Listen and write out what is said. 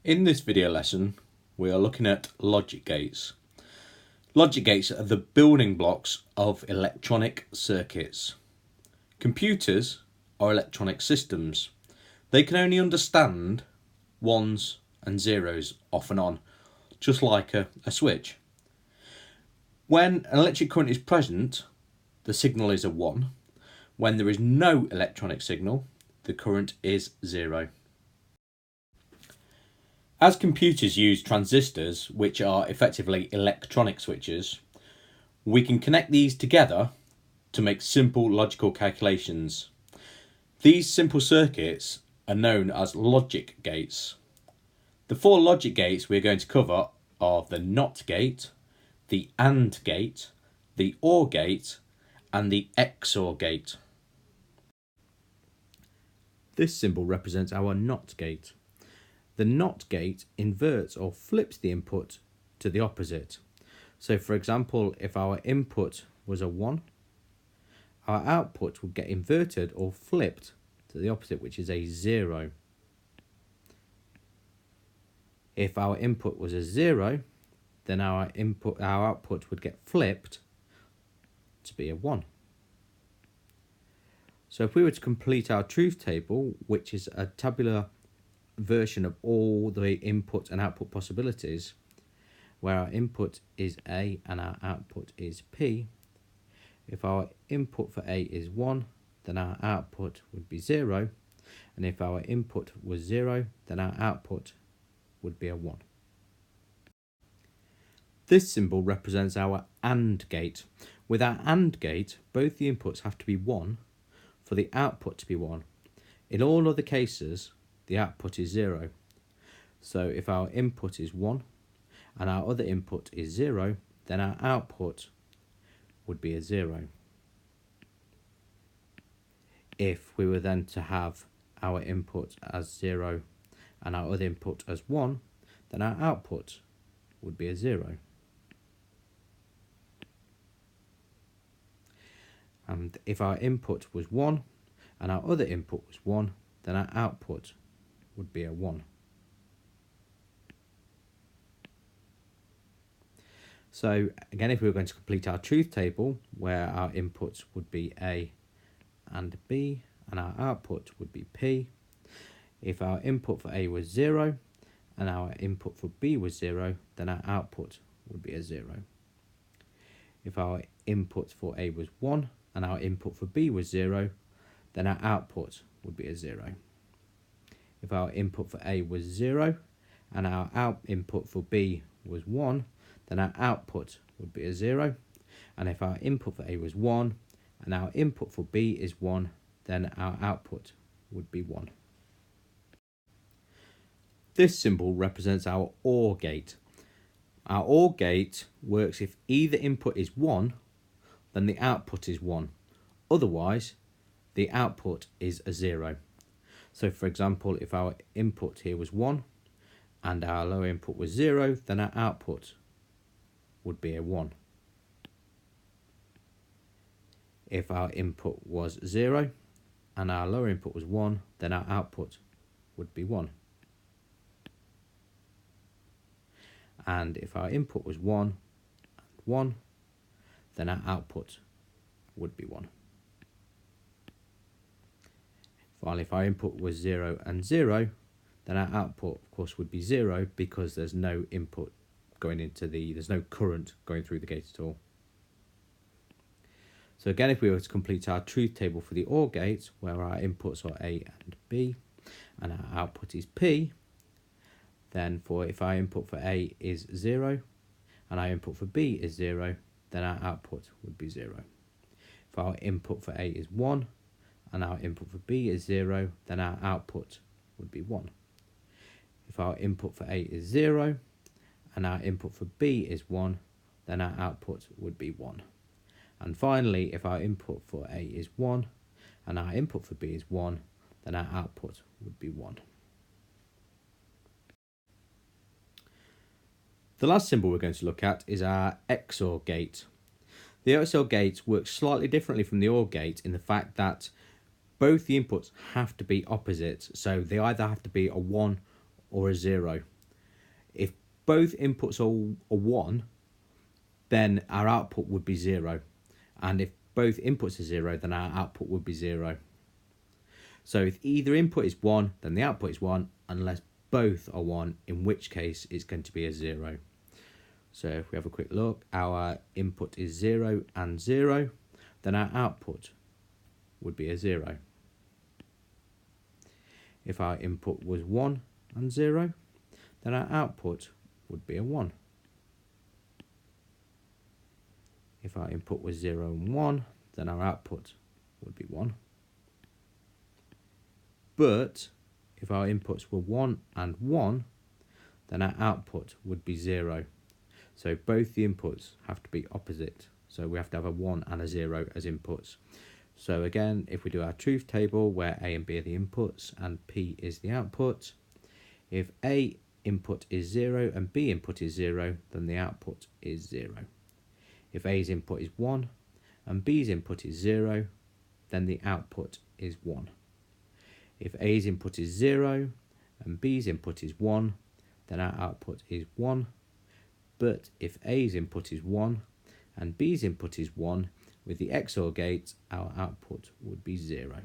In this video lesson, we are looking at logic gates. Logic gates are the building blocks of electronic circuits. Computers are electronic systems. They can only understand ones and zeros off and on, just like a switch. When an electric current is present, the signal is a 1. When there is no electronic signal, the current is 0. As computers use transistors, which are effectively electronic switches, we can connect these together to make simple logical calculations. These simple circuits are known as logic gates. The 4 logic gates we're going to cover are the NOT gate, the AND gate, the OR gate, and the XOR gate. This symbol represents our NOT gate. The NOT gate inverts or flips the input to the opposite. So for example, if our input was a 1, our output would get inverted or flipped to the opposite, which is a 0. If our input was a 0, then our output would get flipped to be a 1. So if we were to complete our truth table, which is a tabular version of all the input and output possibilities, where our input is A and our output is P, if our input for A is 1, then our output would be 0, and if our input was 0, then our output would be a 1. This symbol represents our AND gate. With our AND gate, both the inputs have to be 1 for the output to be 1. In all other cases, the output is 0. So if our input is 1 and our other input is 0, then our output would be a 0. If we were then to have our input as 0 and our other input as 1, then our output would be a 0. And if our input was 1 and our other input was 1, then our output would be a 1. So again, if we were going to complete our truth table, where our inputs would be A and B and our output would be P, if our input for A was 0 and our input for B was 0, then our output would be a 0. If our input for A was 1 and our input for B was 0, then our output would be a 0. If our input for A was 0 and our input for B was 1, then our output would be a 0. And if our input for A was 1 and our input for B is 1, then our output would be 1. This symbol represents our OR gate. Our OR gate works if either input is 1, then the output is 1. Otherwise, the output is a 0. So for example, if our input here was 1 and our lower input was 0, then our output would be a 1. If our input was 0 and our lower input was 1, then our output would be 1. And if our input was 1 and 1, then our output would be 1. While if our input was 0 and 0, then our output, of course, would be 0 because there's no input going into there's no current going through the gate at all. So again, if we were to complete our truth table for the OR gate, where our inputs are A and B, and our output is P, then if our input for A is 0, and our input for B is 0, then our output would be 0. If our input for A is 1, and our input for B is 0, then our output would be 1. If our input for A is 0, and our input for B is 1, then our output would be 1. And finally, if our input for A is 1, and our input for B is 1, then our output would be 1. The last symbol we're going to look at is our XOR gate. The XOR gate works slightly differently from the OR gate in the fact that both the inputs have to be opposite, so they either have to be a 1 or a 0. If both inputs are 1, then our output would be 0. And if both inputs are 0, then our output would be 0. So if either input is 1, then the output is 1, unless both are 1, in which case it's going to be a 0. So if we have a quick look, our input is 0 and 0, then our output would be a 0. If our input was 1 and 0, then our output would be a 1. If our input was 0 and 1, then our output would be 1. But if our inputs were 1 and 1, then our output would be 0. So both the inputs have to be opposite. So we have to have a 1 and a 0 as inputs. So again, if we do our truth table where A and B are the inputs and P is the output, if A input is 0 and B input is 0, then the output is 0. If A's input is 1 and B's input is 0, then the output is 1. If A's input is 0 and B's input is 1, then our output is 1. But if A's input is 1 and B's input is 1, with the XOR gate, our output would be 0.